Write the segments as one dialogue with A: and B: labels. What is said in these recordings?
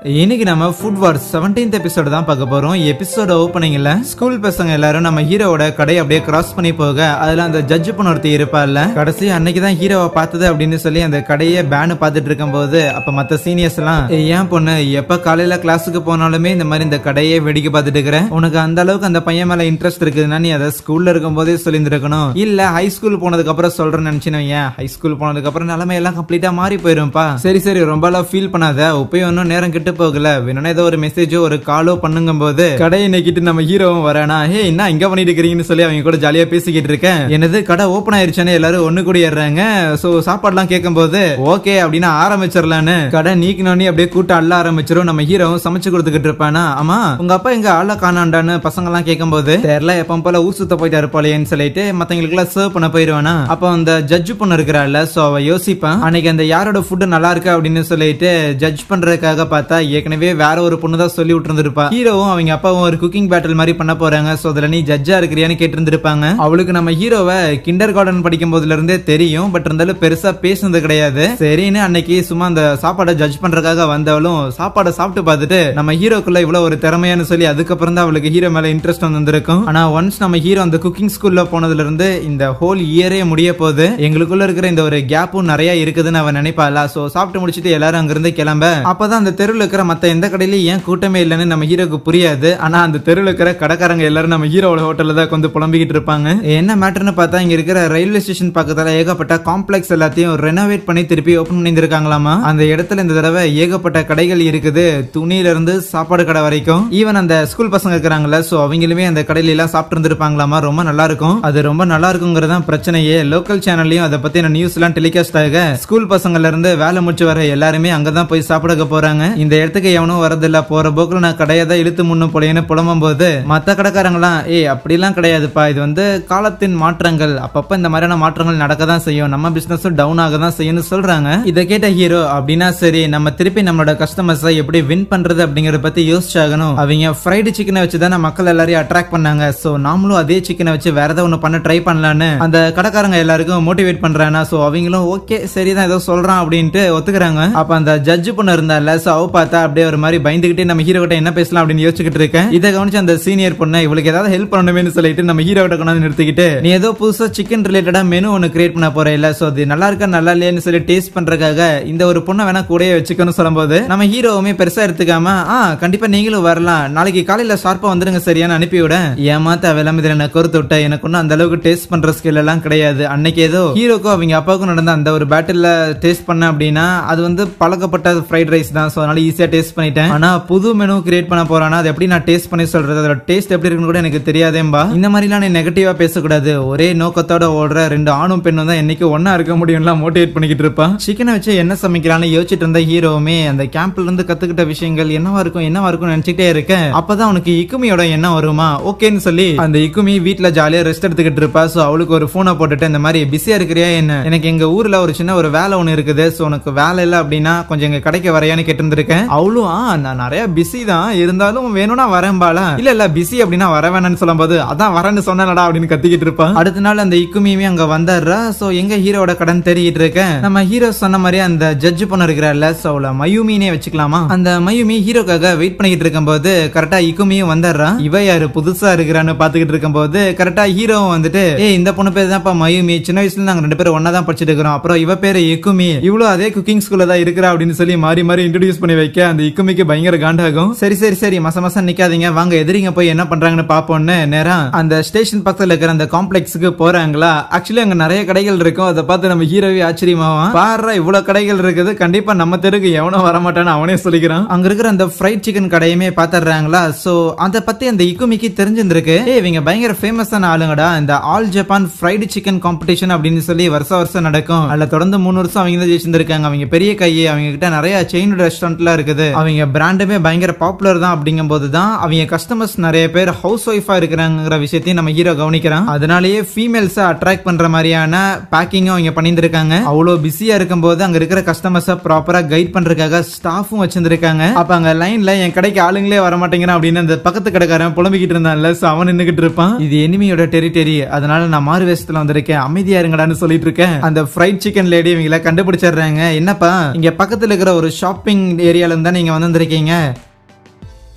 A: இன்னைக்கு நம்ம ஃபுட் வார் 17th episode தான் பார்க்க போறோம். எபிசோட ஓப்பனிங்ல ஸ்கூல் பசங்க எல்லாரும் நம்ம ஹீரோவோட கடையை அப்படியே கிராஸ் பண்ணி போக அதுல அந்த ஜட்ஜ் பண்ண ஒருத்தி இருப்பாள்ல, கடைசி அன்னைக்கு தான் ஹீரோவை பார்த்தது அப்படின்னு சொல்லி அந்த கடையை பேனு பார்த்துட்டு இருக்கும் போது அப்ப மத்த சீனியர்ஸ் எல்லாம் ஏன் பொண்ணு எப்ப காலையில கிளாஸுக்கு போனாலுமே இந்த மாதிரி இந்த கடையை வேடிக்கை பார்த்துட்டு இருக்கிற, உனக்கு அந்த அளவுக்கு அந்த பையன் மேல இன்ட்ரெஸ்ட் இருக்குதுன்னா நீ அதை ஸ்கூல்ல இருக்கும் போதே சொல்லியிருந்திருக்கணும், இல்ல ஹை ஸ்கூல் போனதுக்கு அப்புறம் சொல்றேன்னு நினைச்சினு ஏன் ஹை ஸ்கூல் போனதுக்கு அப்புறம் நிலைமை எல்லாம் கம்ப்ளீட்டா மாறி போயிரும்பா. சரி சரி ரொம்ப ஃபீல் பண்ணாத, உப்பையும் ஒன்னும் நேரம் கிட்ட போகல, வேணும்னா ஏதோ ஒரு மெசேஜோ ஒரு காலோ பண்ணுங்க போது கடையை நிக்கிட்டு நம்ம ஹீரோவும் வரானா, ஹே என்ன இங்க பண்ணிட்டு இருக்கீங்கன்னு சொல்லி அவங்க கூட ஜாலியா பேசிக்கிட்டு இருக்கேன். என்னது கடை ஓபன் ஆயிருச்சானே எல்லாரும் ஒண்ணு கூட ஏறாங்க. சோ சாப்பாடுலாம் கேட்கும் போது ஓகே அப்படின்னு ஆரம்பிச்சிடலான்னு கடை நீக்கினோடனே அப்படியே கூட்டம் அள்ள ஆரம்பிச்சிரும். நம்ம ஹீரோவும் சமைச்சு கொடுத்துக்கிட்டு இருப்பானா, ஆமா உங்க அப்பா எங்க ஆள காணாண்டான்னு பசங்க எல்லாம் கேட்கும் போது தெரியல எப்ப போல ஊர் சுத்த போயிட்டு இருப்பாளேன்னு சொல்லிட்டு மத்தவங்களுக்கு எல்லாம் சர்வ் பண்ண போயிருவானா. அப்ப அந்த ஜட்ஜ் பொண்ணு இருக்கிறாள், சோ அவ யோசிப்பான் அன்னைக்கு அந்த யாரோட ஃபுட் நல்லா இருக்கா அப்படின்னு சொல்லிட்டு ஜட்ஜ் பண்றதுக்காக பார்த்தா ஏற்கனவே வேற ஒரு பொண்ணு தான் சொல்லி விட்டுருந்துருப்பா. ஹீரோவும் அவங்க அப்பாவும் ஒரு குக்கிங் பேட்டில் மாதிரி பண்ண போறாங்க. சோ அதுல நீ ஜட்ஜா இருக்கிறியான்னு கேட்டிருந்திருப்பாங்க. அவளுக்கு நம்ம ஹீரோவை கிண்டர் கார்டன் படிக்கும் போதுல இருந்தே தெரியும், பட் இருந்தாலும் பெருசா பேசுனது கிடையாது. சரின்னு அன்னைக்கு சும்மா அந்த சாப்பாடை ஜட்ஜ் பண்றதுக்காக வந்தவளும் சாப்பாடை சாப்பிட்டு பார்த்துட்டு நம்ம ஹீரோக்குள்ள இவ்வளவு ஒரு திறமையானு சொல்லி அதுக்கப்புறம் தான் அவளுக்கு ஹீரோ மேல இன்ட்ரெஸ்ட் வந்திருக்கும். ஆனா ஒன்ஸ் நம்ம ஹீரோ அந்த குக்கிங் ஸ்கூல்ல போனதுல இருந்து இந்த ஹோல் இயரே முடிய போது எங்களுக்குள்ள இருக்கிற இந்த ஒரு கேப்பும் நிறைய இருக்குதுன்னு அவன் நினைப்பாளா. சோ சாப்பிட்டு முடிச்சுட்டு எல்லாரும் அங்கிருந்து கிளம்ப அப்பதான் அந்த தெருவில் இருக்கிற மத்த எந்த கடையில ஏன் கூட்டமே இல்லைன்னு நம்ம ஹீரோக்கு புரியாது. ஆனா அந்த தெருவில் இருக்கிற கடைக்காரங்க எல்லாரும் நம்ம ஹீரோட ஹோட்டல்ல தான் கொஞ்சம் புலம்பிக்கிட்டு இருப்பாங்க. என்ன மேட்டர்னு பார்த்தா இங்க இருக்கிற ரயில்வே ஸ்டேஷன் பக்கத்துல ஏகப்பட்ட காம்ப்ளெக்ஸ் எல்லாத்தையும் ரெனோவேட் பண்ணி திருப்பி ஓபன் பண்ணிருக்காங்களாமா. அந்த இடத்துல இந்த தடவை ஏகப்பட்ட கடைகள் இருக்குது, துணியில இருந்து சாப்பாடு கடை வரைக்கும். ஈவன் அந்த ஸ்கூல் பசங்க இருக்கிறாங்கல்ல, சோ அவங்களுமே அந்த கடையில எல்லாம் சாப்பிட்டு இருந்திருப்பாங்களாமா. ரொம்ப நல்லா இருக்கும், அது ரொம்ப நல்லா இருக்குங்கிறதான் பிரச்சனையே. லோக்கல் சேனல்லையும் அதை பத்தின நியூஸ் எல்லாம் டெலிகாஸ்ட் ஆக ஸ்கூல் பசங்கள்ல இருந்து வேலை முடிச்சு வர எல்லாருமே அங்கதான் போய் சாப்பிட போறாங்க. இந்த இடத்துக்கு எவனும் வரதில்ல, போற போக்குல நான் கடையதான் இழுத்து முன்னு போலேன்னு புலம்பும் போது மத்த கடைக்காரங்களாம் அப்படிலாம் கிடையாதுப்பா, இது வந்து காலத்தின் மாற்றங்கள், அப்பப்ப இந்த மாதிரியான மாற்றங்கள் நடக்கதான் செய்யும், நம்ம பிசினஸும் டவுன் ஆக தான் செய்யும் சொல்றாங்க. இதை கேட்ட ஹீரோ அப்படின்னா சரி நம்ம திருப்பி நம்மளோட கஸ்டமர்ஸை எப்படி வின் பண்றது அப்படிங்கறத பத்தி யோசிச்சாகணும். அவங்க ஃப்ரைடு சிக்கனை வச்சுதான் மக்கள் எல்லாரையும் அட்ராக்ட் பண்ணாங்க. சோ நாமளும் அதே சிக்கனை வச்சு வேற ஏதாவது ஒண்ணு பண்ண ட்ரை பண்ணலான்னு அந்த கடைக்காரங்க எல்லாருக்கும் மோட்டிவேட் பண்றானா. சோ அவங்களும் ஓகே சரிதான் ஏதோ சொல்றான் அப்படின்ட்டு ஒத்துக்கிறாங்க. அப்ப அந்த ஜட்ஜ் பொண்ணு இருந்தால, சோ அவ பார்த்தா அப்படியே ஒரு மாதிரி பயந்துகிட்டே நம்ம ஹீரோ கிட்ட என்ன பேசலாம் அப்படின்னு யோசிச்சுக்கிட்டு இருக்கேன். இதை கவனிச்சு அந்த சீனியர் பொண்ணு இவளுக்கு ஏதாவது ஹெல்ப் பண்ணணும்னு சொல்லிட்டு நம்ம ஹீரோ கிட்ட கொண்டாந்து நிறுத்திக்கிட்டு நீ ஏதோ புதுசா சிக்கன் ரிலேட்டடா மெனு ஒன்னு கிரியேட் பண்ண போற இல்ல, சோ அது நல்லா இருக்கா நல்லா இல்லையான்னு சொல்லி டேஸ்ட் பண்றதுக்காக இந்த ஒரு பொண்ணை வேணா கூடயே வச்சுக்கணும் சொல்லும் போது நம்ம ஹீரோவுமே பெருசா எடுத்துக்காம கண்டிப்பா நீங்களும் வரலாம், நாளைக்கு காலையில ஷார்ப்பா வந்துருங்க சரியான அனுப்பிவிட. ஏமாத்த வெள்ளம் இதுல என்ன கொறுத்து விட்ட, எனக்கு ஒன்னும் அந்த அளவுக்கு டேஸ்ட் பண்ற ஸ்கில் எல்லாம் கிடையாது. அன்னைக்கு ஏதோ ஹீரோக்கும் அவங்க அப்பாவுக்கும் நடந்த அந்த ஒரு பேட்டில் டேஸ்ட் பண்ண அப்படின்னா அது வந்து பழக்கப்பட்ட ஃப்ரைட் ரைஸ் தான், சோ அதனால ஈஸியா டேஸ்ட் பண்ணிட்டேன். ஆனா புது மெனு கிரியேட் பண்ண போறானா அது எப்படி நான் டேஸ்ட் பண்ணி சொல்றது, அதோட டேஸ்ட் எப்படி இருக்குன்னு கூட எனக்கு தெரியாதேம்பா. இந்த மாதிரிலாம் நீ நெகட்டிவா பேசக்கூடாது, ஒரே நோக்கத்தோட ஓடுற ரெண்டு ஆணும் பெண்ணும் தான் என்னைக்கு ஒன்னா இருக்க முடியும்லாம் மோட்டிவேட் பண்ணிக்கிட்டு இருப்பான். சிக்கனை வச்சு என்ன சமைக்கலாம்னு யோசிச்சுட்டு இருந்த ஹீரோவுமே அந்த கேம்ப்ல இருந்து கத்துக்கிட்ட விஷயங்கள் என்னவா இருக்கும் நினைச்சுட்டே இருக்கேன். அப்பதான் உனக்கு இக்குமியோட என்ன வருமா ஓகேன்னு சொல்லி அந்த இக்குமி வீட்டுல ஜாலியா ரெஸ்ட் எடுத்துக்கிட்டு இருப்பா. சோ அவளுக்கு ஒரு போனை போட்டுட்டு இந்த மாதிரி பிஸியா இருக்கிறியா என்ன, எனக்கு எங்க ஊர்ல ஒரு சின்ன ஒரு வேலை ஒண்ணு இருக்குது, சோ உனக்கு வேலை இல்ல அப்படின்னா கொஞ்சம் எங்க கடைக்கு வரையான்னு கேட்டிருந்திருக்கேன். அவளும் நான் நிறைய பிஸி தான் இருந்தாலும் வேணும்னா வரேன்பாளா, இல்ல பிஸி அப்படின்னா வர வேணான்னு சொல்லும் போது அதான் வரேன்னு சொன்னடா அப்படின்னு கத்திக்கிட்டு இருப்பான். அடுத்த நாள் அந்த இக்குமியுமே அங்க வந்தாடுறா. சோ எங்க ஹீரோட கடன் தெரியிட்டு இருக்கேன். நம்ம ஹீரோ சொன்ன மாதிரி அந்த ஜட்ஜ் பொண்ணு இருக்கிறாள்ல, சோ அவள மயூமினே வச்சுக்கலாமா. அந்த மயூமி ஹீரோக்காக வெயிட் பண்ணிக்கிட்டு இருக்கும் போது கரெக்டா இக்குமியும் வந்துடுறா. இவ யாரு புதுசா இருக்கிறான்னு பாத்துக்கிட்டு இருக்கும் போது கரெக்டா ஹீரோவும் வந்துட்டு இந்த பொண்ணு பேரு தான்ப்பா மயூமி, சின்ன வயசுல நாங்க ரெண்டு பேரும் ஒன்னா தான் படிச்சுட்டு இருக்கிறோம், அப்புறம் இவ பேரு இக்குமி, இவ்வளவு அதே குக்கிங் ஸ்கூல்ல தான் இருக்கிறா அப்படின்னு சொல்லி மாறி மாறி இன்ட்ரோடியூஸ் பண்ணி வைக்க அந்த இக்குமிக்கு பயங்கர காண்டாகும். சரி சரி சரி மசம் நிக்காதீங்க, வாங்க எதிரிங்க போய் என்ன பண்றாங்கன்னு பாப்போம்னு நேரா அந்த ஸ்டேஷன் பக்கத்துல இருக்கிற அந்த காம்ப்ளெக்ஸுக்கு போறாங்களா. ஆக்சுவலி அங்க நிறைய கடைகள் இருக்கும், அதை பார்த்து நம்ம ஹீரோவே ஆச்சரியமாவான். பாரு இவ்வளவு கடைகள் இருக்குது, கண்டிப்பா நம்ம தெருக்கு எவனும் வரமாட்டான்னு அவனே சொல்லிக்கிறான். அங்க இருக்கிற அந்த ஃப்ரைட் சிக்கன் கடையுமே பாத்துறாங்களா. சோ அதை பத்தி அந்த இக்குமிக்கு தெரிஞ்சிருக்கு, இவங்க பயங்கர ஃபேமஸான ஆளுங்கடா, இந்த all Japan fried chicken competition அப்படின்னு சொல்லி வருஷம் நடக்கும், அதுல தொடர்ந்து 3 வருஷம் அவங்க தான் ஜெயிச்சிருக்காங்க. அவங்க பெரிய கையை, அவங்க கிட்ட நிறைய செயின் ரெஸ்டாரண்ட்லாம் இருக்குது, அவங்க பிராண்டுமே பயங்கர பாப்புலர் தான். அப்படிங்கும் போதுதான் அவங்க கஸ்டமர்ஸ் நிறைய பேர் ஹவுஸ் ஒய்ஃபா இருக்கிறாங்கிற விஷயத்தையும் நம்ம ஹீரோ கவனிக்கிறான். அதனாலேயே ஃபீமேல்ஸை அட்ராக்ட் பண்ற மாதிரியான பேக்கிங்கும் அவங்க பண்ணியிருக்காங்க. அவ்வளவு பிஸியா இருக்கும் போது அங்க இருக்கிற கஸ்டமர்ஸை ப்ராப்பரா கைட் பண்றதுக்காக ஸ்டாஃபும் வச்சிருக்காங்க. அப்ப அங்க லைன்ல என் கடைக்கு ஆளுங்களே வர மாட்டேங்கிறான் அப்படின்னு அந்த பக்கத்து கடைக்காரன் புலம்பிக்கிட்டு இருந்தான்ல, அவன் நின்னுகிட்டு இருப்பான். இது எனிமியோட டெரிட்டரி, அதனால நான் மாறு வேஷத்துல வந்திருக்கேன், அமைதியா இருங்கடான்னு சொல்லிட்டு இருக்கேன். அந்த ஃப்ரைட் சிக்கன் லேடி இவங்களை கண்டுபிடிச்சிடுறாங்க. என்னப்பா இங்க பக்கத்துல இருக்கிற ஒரு ஷாப்பிங் ஏரியால ஏரியால இருந்தா நீங்க வந்திருக்கீங்க,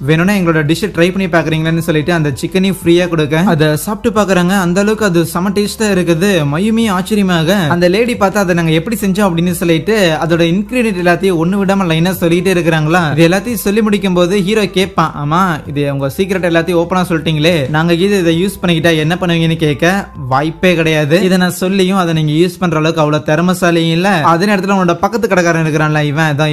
A: வேணும்னா எங்களோட டிஷ் ட்ரை பண்ணி பாக்குறீங்களான்னு சொல்லிட்டு அந்த சிக்கனையும் ஃப்ரீயா கொடுக்க அதை சாப்பிட்டு பாக்குறாங்க. அந்த அளவுக்கு அது செம டேஸ்டா இருக்குது. மயுமி ஆச்சரியமாக அந்த லேடி பார்த்தா அதை நாங்க எப்படி செஞ்சோம் அப்படின்னு சொல்லிட்டு அதோட இன்கிரீடியன்ட் எல்லாத்தையும் ஒண்ணு விடாம லைனா சொல்லிட்டே இருக்கிறாங்களா. இது எல்லாத்தையும் சொல்லி முடிக்கும் போது ஹீரோ கேட்பான், ஆமா இது உங்க சீக்ரெட் எல்லாத்தையும் ஓப்பனா சொல்லிட்டீங்களே, நாங்க இதை யூஸ் பண்ணிக்கிட்டா என்ன பண்ணுவீங்கன்னு கேட்க வாய்ப்பே கிடையாது. இதை நான் சொல்லியும் அதை நீங்க யூஸ் பண்ற அளவுக்கு அவ்வளவு திறமசாலியும் இல்ல. அதே நேரத்துல உன்னோட பக்கத்து கடைக்காரன் இருக்கிறான்ல,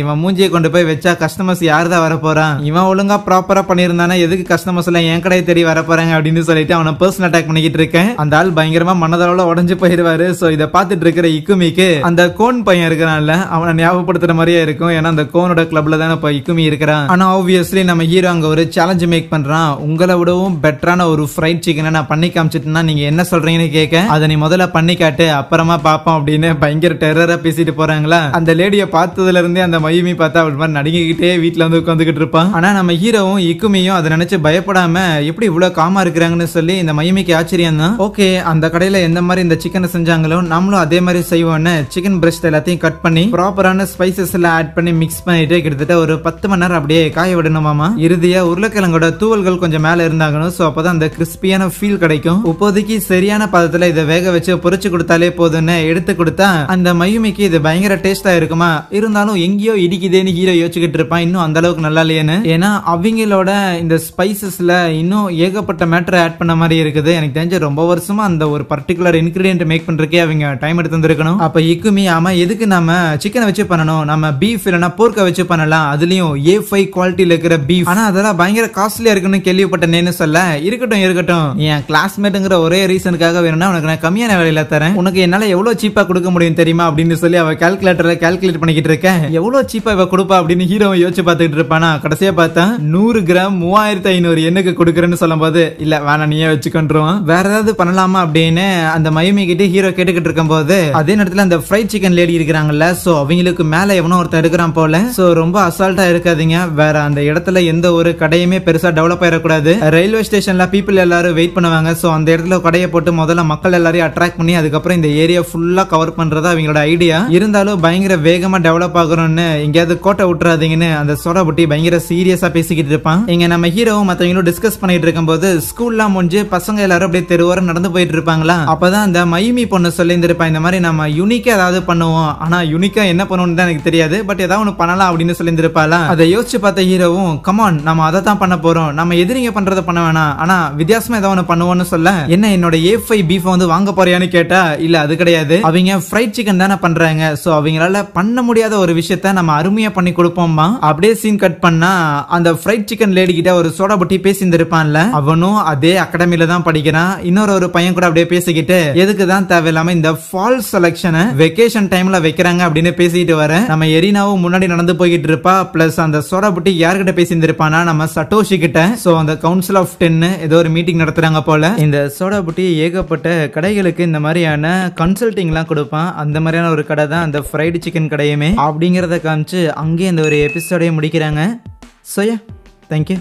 A: இவன் மூஞ்சியை கொண்டு போய் வச்சா கஸ்டமர்ஸ் யாருதான் வர போறான், இவன் ஒழுங்கா ப்ராப்பரா பண்ணிருந்தானே எதுக்கு கஸ்டமர்ஸ் எல்லாம் என் கடையை தேடி வர போறாங்க அப்படின்னு சொல்லிட்டு அவனை பர்சனல் அட்டாக் பண்ணிக்கிட்டு இருக்கேன். அந்த ஆள் பயங்கரமா மனதளவுல உடஞ்சு போயிருவாரு. சோ இதை பார்த்துட்டு இருக்கிற இக்குமிக்கு அந்த கோன் பையன் இருக்கிறான்ல அவனை ஞாபகப்படுத்துற மாதிரியே இருக்கும். ஏன்னா அந்த கோனோட கிளப்ல தானே இப்ப இக்குமி இருக்கிறான். ஆனா ஆப்வியஸ்லி நம்ம ஹீரோ அங்க ஒரு சேலஞ்ச் மேக் பண்றான். உங்களை விடவும் பெட்டரான ஒரு ஃப்ரைட் சிக்கனை நான் பண்ணி காமிச்சிட்டேன்னா நீங்க என்ன சொல்றீங்கன்னு கேட்க, அதை நீ முதல்ல பண்ணி காட்டு அப்புறமா பாப்போம் அப்படின்னு பயங்கர டெரரா பேசிட்டு போறாங்களா. அந்த லேடிய பார்த்ததுல இருந்தே அந்த மயுமி பார்த்தா அவள் மாதிரி நடிக்கிட்டே வீட்டுல வந்து உட்காந்துக்கிட்டு இருப்பான். ஆனா நம்ம ஹீரோவும் இக்குமியும் அதை நினைச்சு பயப்படாம எப்படி இவ்வளவு காமா இருக்கிறாங்கன்னு சொல்லி இந்த மயுமிக்கு ஆச்சரியம் தான். ஓகே, அந்த கடையில எந்த மாதிரி இந்த சிக்கனை செஞ்சாங்களோ நம்மளும் அதே மாதிரி செய்வோம்னு சிக்கன் பிரஸ்ட் எல்லாத்தையும் கட் பண்ணி ப்ராப்பரான ஸ்பைசஸ் எல்லாம் ஆட் பண்ணி மிக்ஸ் பண்ணிட்டு கிட்டத்தட்ட ஒரு 10 மணி நேரம் அப்படியே காய விடணுமாமா. இறுதியா உருளைக்கிழங்கோட தூவல்கள் கொஞ்சம் மேல இருந்தாகணும். சோ அப்பதான் அந்த கிறிஸ்பியான ஃபீல் கிடைக்கும். இப்போதைக்கு சரியான பதத்துல இதை வேக வச்சு பொரிச்சு கொடுத்தாலே போதும்னு எடுத்து கொடுத்தா அந்த மயுமிக்கு இது பயங்கர டேஸ்டா இருக்குமா. இருந்தாலும் எங்கேயோ இடிக்குதேன்னு ஹீரோ யோசிச்சுக்கிட்டு இருப்பான், இன்னும் அந்த அளவுக்கு நல்லா இல்லையேன்னு. ஏன்னா அவங்களோட இந்த ஸ்பைசஸ்ல இன்னும் ஏகப்பட்ட மேட்டர் ஆட் பண்ண மாதிரி இருக்குது. எனக்கு தெரிஞ்ச ரொம்ப வருஷமா அந்த ஒரு பர்டிகுலர் இன்கிரிடியன்ட் மேக் பண்றதுக்கே அவங்க டைம் எடுத்து வந்திருக்கணும். அப்ப இக்குமி, ஆமா எதுக்கு நாம சிக்கனை வச்சு பண்ணணும், நம்ம பீஃப் இல்லைன்னா போர்க்கை வச்சு பண்ணலாம், அதுலயும் A5 குவாலிட்டியில இருக்கிற பீஃப், ஆனா அதெல்லாம் பயங்கர காஸ்ட்லியா இருக்குன்னு கேள்விப்பட்டேன்னு சொல்ல, இருக்கட்டும் என் கிளாஸ்மேட்டுங்கிற ஒரே ரீசனுக்காக வேணும்னா உனக்கு நான் கம்மியான விலையில தரேன், உனக்கு என்னால எவ்வளவு சீப்பா கொடுக்க முடியும் தெரியுமா அப்படின்னு சொல்லி அவ கால்குலேட்டர்ல கால்குலேட் பண்ணிக்கிட்டு இருக்கேன். எவ்வளவு சீப்பா இவ கொடுப்பா அப்படின்னு ஹீரோ யோசிச்சு பார்த்துட்டு இருப்பானா. கடைசியா பார்த்தா 100 கிராம் 3500 எண்ணுக்கு கொடுக்குறேன்னு சொல்லும் போது இல்ல வேணாம் நீயே வச்சுக்கொண்டுருவான், வேற ஏதாவது பண்ணலாமா அப்படின்னு அந்த மயுமி கிட்ட ஹீரோ கேட்டுக்கிட்டு இருக்கும் போது அதே நேரத்துல அந்த ஃப்ரைட் சிக்கன் லேடி இருக்கிறாங்கல்ல, சோ அவங்களுக்கு மேல எவனோ ஒருத்தர் இருக்கிறான் போல. சோ ரொம்ப அசால்ட்டா இருக்காதீங்க, வேற அந்த இடத்துல எந்த ஒரு கடையுமே பெருசா டெவலப் ஆயிடக்கூடாது. ரயில்வே ஸ்டேஷன்ல பீப்புள் எல்லாரும் வெயிட் பண்ணுவாங்க. சோ அந்த இடத்துல கடையை போட்டு முதல்ல மக்கள் எல்லாரையும் அட்ராக்ட் பண்ணி அதுக்கப்புறம் இந்த ஏரியா ஃபுல்லா கவர் பண்றதா அவங்களோட ஐடியா. இருந்தாலும் பயங்கர வேகமா டெவலப் ஆகணும்னு எங்கேயாவது கோட்டை விட்டுறாதீங்கன்னு அந்த சோடா புட்டி பயங்கர சீரியஸா பேசிக்கிட்டு இருப்பான். இங்க நம்ம ஹீரோவும் மத்தவங்களும் டிஸ்கஸ் பண்ணிட்டு இருக்கும்போது ஸ்கூல்லாம் முடிஞ்சு பசங்க எல்லாரும் அப்படியே தெருவோரம் நடந்து போயிட்டு இருப்பாங்களா. அப்பதான் அந்த மயுமி பொண்ணு சொல்லியிருந்திருப்பா, இந்த மாதிரி நம்ம யூனிக்கா ஏதாவது பண்ணுவோம், ஆனா யூனிக்கா என்ன பண்ணுவோம்னு தான் எனக்கு தெரியாது, பட் ஏதாவது ஒண்ணு பண்ணலாம் அப்படின்னு சொல்லியிருந்திருப்பாளா. அதை யோசிச்சு பார்த்த ஹீரோவும், கமான் நம்ம அதை தான் பண்ண போறோம், நம்ம எதிரிங்க பண்றதை பண்ண வேணாம், ஆனா வித்தியாசமா ஏதாவது ஒண்ணு பண்ணுவோம்னு சொல்ல, என்ன என்னோட A5 பீஃப் வந்து வாங்க போறியான்னு கேட்டா, இல்ல அது கிடையாது, அவங்க ஃப்ரைட் சிக்கன் தானே பண்றாங்க, சோ அவங்களால பண்ண முடியாத ஒரு விஷயத்த நம்ம அருமையா பண்ணி கொடுப்போம்மா. அப்படியே சீன் கட் பண்ணா அந்த ஃப்ரைட் சிக்கன் லேடி கிட்ட ஒரு சோடா புட்டி பேசியிருந்திருப்பான்ல, அவனும் அதே அகாடமில தான் படிக்கிறான். இன்னொரு பையன் கூட அப்படியே பேசிக்கிட்டு எதுக்கு தான் தேவையில்லாம இந்த ஃபால் செலக்ஷனை வெக்கேஷன் டைம்ல வைக்கிறாங்க அப்படின்னு பேசிட்டு வர நம்ம எரினாவும் முன்னாடி நடந்து போய்கிட்டு இருப்பா. பிளஸ் அந்த சோடா புட்டி யார்கிட்ட பேசியிருந்திருப்பானா, நம்ம சட்டோஷி கிட்ட. சோ அந்த கவுன்சில் ஆஃப் 10 ஏதோ ஒரு மீட்டிங் நடத்துறாங்க போல. இந்த சோடா புட்டி ஏகப்பட்ட கடைகளுக்கு இந்த மாதிரியான கன்சல்டிங் எல்லாம் கொடுப்பான். அந்த மாதிரியான ஒரு கடை தான் அந்த ஃப்ரைடு சிக்கன் கடையுமே அப்படிங்கறத காமிச்சு அங்கேயே இந்த ஒரு எபிசோடையும் முடிக்கிறாங்க. So yeah, thank you.